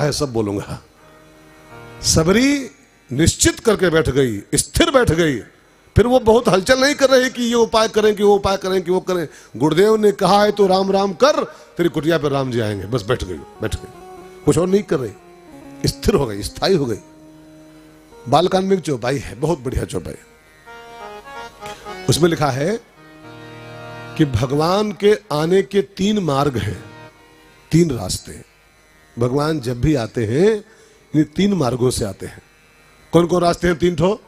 है सब बोलूंगा। सबरी निश्चित करके बैठ गई, स्थिर बैठ गई। फिर वो बहुत हलचल नहीं कर रही कि ये उपाय करें कि वो उपाय करें कि वो करें। गुरुदेव ने कहा है तो राम राम कर, तेरी कुटिया पर राम जी आएंगे। बस बैठ गई, कुछ और नहीं कर रही, स्थिर हो गई, स्थायी हो गई। बालकांड में एक चौपाई है, बहुत बढ़िया चौपाई। उसमें लिखा है कि भगवान के आने के 3 मार्ग हैं, 3 रास्ते। भगवान जब भी आते हैं इन 3 मार्गों से आते हैं। कौन कौन रास्ते हैं 3 ठो?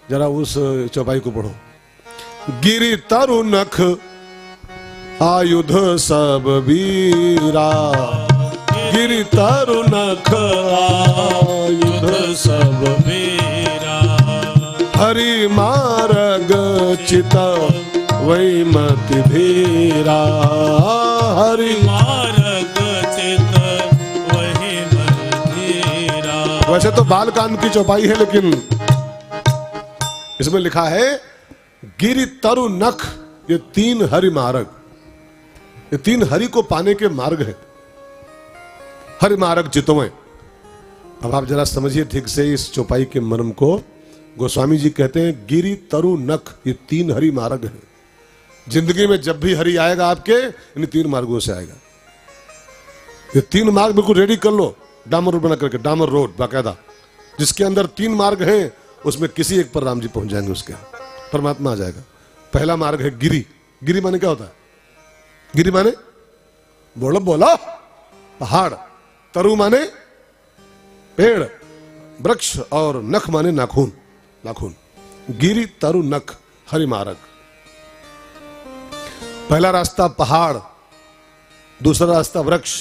जरा उस चौपाई को पढ़ो। गिरि तरु नख आयुध सब वीरा, गिरि तरु नख आयुध सब वीरा, हरि मार्ग चित वही मति धीरा, हरि मार्ग चित वही मति धीरा। वैसे तो बालकांड की चौपाई है, लेकिन इसमें लिखा है गिरि तरु नख, ये 3 हरि मार्ग, ये 3 हरि को पाने के मार्ग है। हरि मार्ग चितों। अब आप जरा समझिए ठीक से इस चौपाई के मर्म को। गोस्वामी जी कहते हैं गिरि तरु नख, ये 3 हरि मार्ग है। जिंदगी में जब भी हरि आएगा आपके, इन 3 मार्गों से आएगा। ये 3 मार्ग बिल्कुल रेडी कर लो, डामर रोड बना करके, डामर रोड बाकायदा, जिसके अंदर 3 मार्ग हैं। उसमें किसी एक पर राम जी पहुंच जाएंगे, उसके परमात्मा आ जाएगा। पहला मार्ग है गिरि। गिरि माने क्या होता है? गिरि माने बोलो बोलो पहाड़, तरु माने पेड़, वृक्ष, और नख माने नाखून, नाखून। गिरि तरु नख हरि मार्ग। पहला रास्ता पहाड़, दूसरा रास्ता वृक्ष,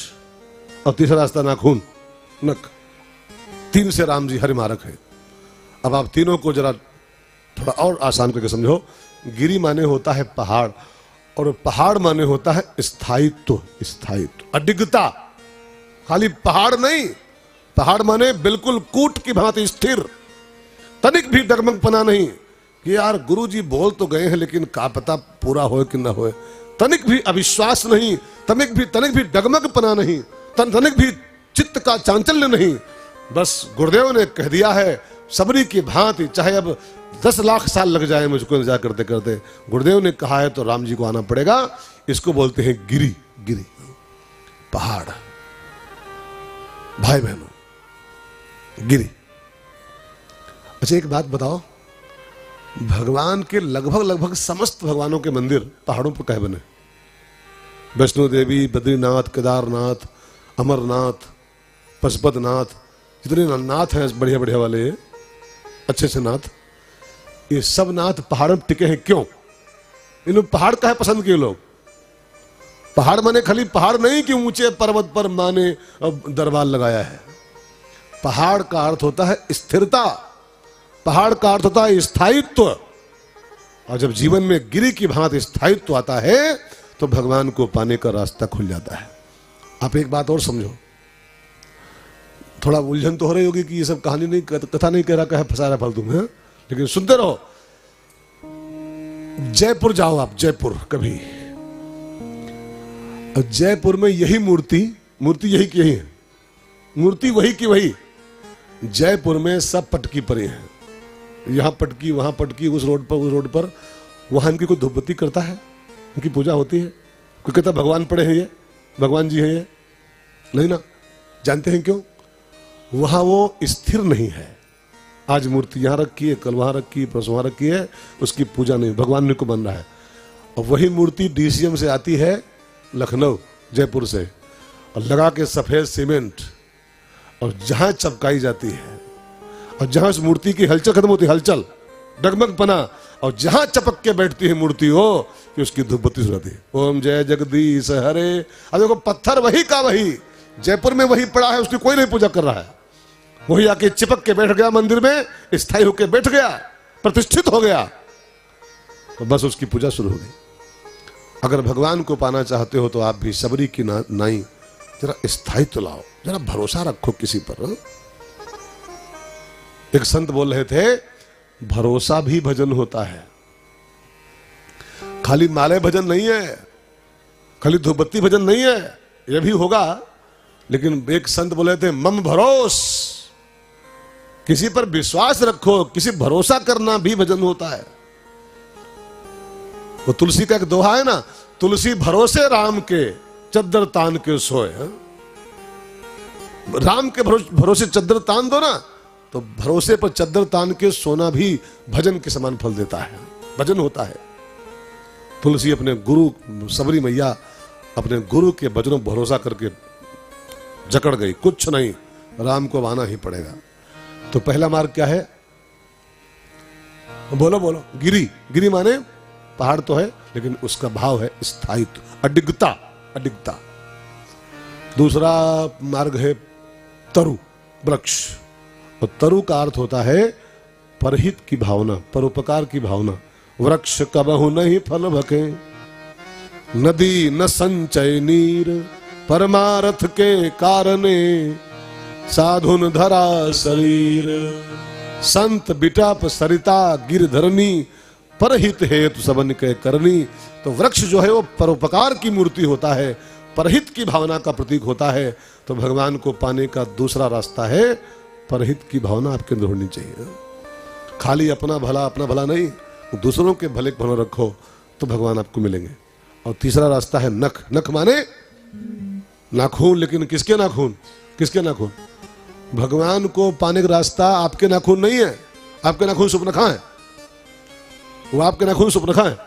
और तीसरा रास्ता नाखून, नख। 3 से राम जी हरि मार्ग है। अब आप तीनों को जरा थोड़ा और आसान करके समझो। गिरि माने होता है पहाड़, और पहाड़ माने होता है स्थायित्व, स्थायित्व, अडिगता। खाली पहाड़ नहीं, पहाड़ माने बिल्कुल कूट की भांति स्थिर, तनिक भी डगमगपना नहीं कि यार गुरुजी बोल तो गए हैं लेकिन का पता पूरा होए कि ना होए। तनिक भी अविश्वास नहीं, तनिक भी डगमगपना नहीं, तनिक भी चित्त का चांचल्य नहीं। बस गुरुदेव ने कह दिया है सबरी की भांति, चाहे अब 10 लाख साल लग जाए मुझको इंतजार करते करते, गुरुदेव ने कहा है तो राम जी को आना पड़ेगा। इसको बोलते हैं गिरि। गिरि पहाड़। भाई बहनों, गिरि। अच्छा एक बात बताओ, भगवान के लगभग समस्त भगवानों के मंदिर पहाड़ों पर कहे बने? वैष्णो देवी, बद्रीनाथ, केदारनाथ, अमरनाथ, पशुपतिनाथ, जितने नाथ हैं बढ़िया बढ़िया वाले, अच्छे से नाथ, ये सब नाथ पहाड़ में टिके हैं। क्यों? इन लोग पहाड़ का है पसंद किए लोग। पहाड़ माने खाली पहाड़ नहीं कि ऊंचे पर्वत पर माने दरबार लगाया है। पहाड़ का अर्थ होता है स्थिरता, पहाड़ का अर्थ होता है स्थायित्व। और जब जीवन में गिरि की भांति स्थायित्व आता है तो भगवान को पाने का रास्ता खुल जाता है। आप एक बात और समझो, थोड़ा उलझन तो हो रही होगी कि ये सब कहानी नहीं, कथा नहीं कह रहा, कहे फंसा रहा फालतू में, लेकिन सुनते रहो। जयपुर जाओ आप, जयपुर कभी, जयपुर में यही मूर्ति यही की यही है, मूर्ति वही की वही। जयपुर में सब पटकी पड़े हैं, यहाँ पटकी वहां पटकी, उस रोड पर वहां इनकी कोई धूपबत्ती करता है, इनकी पूजा होती है? कोई कहता भगवान पड़े हैं, ये भगवान जी हैं, ये नहीं ना। जानते हैं क्यों? वहां वो स्थिर नहीं है। आज मूर्ति यहां रखी है, कल वहां रखी है, परसों वहां रखी है, उसकी पूजा नहीं, भगवान को बन रहा है। और वही मूर्ति डीसीएम से आती है लखनऊ, जयपुर से, और लगा के सफेद सीमेंट, और जहां चपकाई जाती है, और जहां उस मूर्ति की हलचल खत्म होती है, हलचल डगमगपना, और जहां चपक के बैठती है मूर्ति हो कि उसकी धूपबत्ती सुनाती है, ओम जय जगदीश हरे। अब देखो पत्थर वही का वही, जयपुर में वही पड़ा है, उसकी कोई नहीं पूजा कर रहा है। वही आके चिपक के बैठ गया मंदिर में, स्थायी होकर बैठ गया, प्रतिष्ठित हो गया, तो बस उसकी पूजा शुरू हो गई। अगर भगवान को पाना चाहते हो तो आप भी सबरी की नाई जरा स्थायित्व लाओ, जरा भरोसा रखो किसी पर। एक संत बोल रहे थे, भरोसा भी भजन होता है, खाली माले भजन नहीं है, खाली धूपबत्ती भजन नहीं है। यह भी होगा, लेकिन एक संत बोले थे मम भरोस, किसी पर विश्वास रखो, किसी भरोसा करना भी भजन होता है। वो तुलसी का एक दोहा है ना, तुलसी भरोसे राम के चद्दर तान के सोए। राम के भरोसे चद्दर तान दो ना, तो भरोसे पर चद्दर तान के सोना भी भजन के समान फल देता है, भजन होता है। तुलसी अपने गुरु सबरी मैया अपने गुरु के भजनों भरोसा करके जकड़ गई, कुछ नहीं, राम को आना ही पड़ेगा। तो पहला मार्ग क्या है? बोलो बोलो। गिरी, गिरी माने पहाड़ तो है लेकिन उसका भाव है स्थायित्व, अडिगता, अडिगता। दूसरा मार्ग है तरु, वृक्ष। और तरु का अर्थ होता है परहित की भावना, परोपकार की भावना। वृक्ष कबहु नहीं फल भके, नदी न संचय नीर, परमारथ के कारणे साधुन धरा शरीर। संत बिटप सरिता गिरधरनी, परहित हेतु सबन के करनी। तो वृक्ष जो है वो परोपकार की मूर्ति होता है, परहित की भावना का प्रतीक होता है। तो भगवान को पाने का दूसरा रास्ता है परहित की भावना आपके अंदर होनी चाहिए। खाली अपना भला नहीं, दूसरों के भले को भला रखो तो भगवान आपको मिलेंगे। और तीसरा रास्ता है नख। नख माने नाखून, लेकिन किसके नाखून? किसके नाखून? भगवान को पाने का रास्ता आपके नाखून नहीं है। आपके नाखून सुपनखा है, वो आपके नाखून सुपनखा है।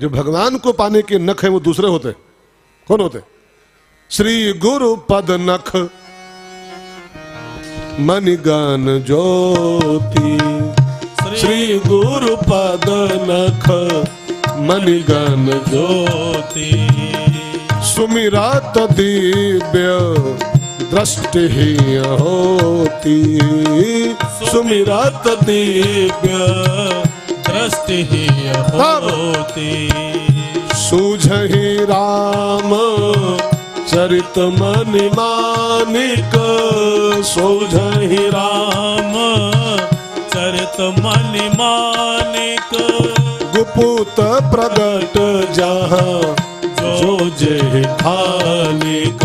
जो भगवान को पाने के नख है वो दूसरे होते। कौन होते? श्री गुरु पद नख मणिगण ज्योति, श्री गुरु पद नख मणिगण ज्योति। सुमिरत दिव्य दृष्टि ही होती, सुमिरत दिव्य दृष्टि ही होती। सूझहि राम चरित मनि मानिक, सूझहि राम चरित मनि मानिक। गुपुत प्रगट जहाँ जो जे खानिक,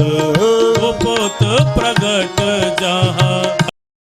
गुपुत प्रगट जहाँ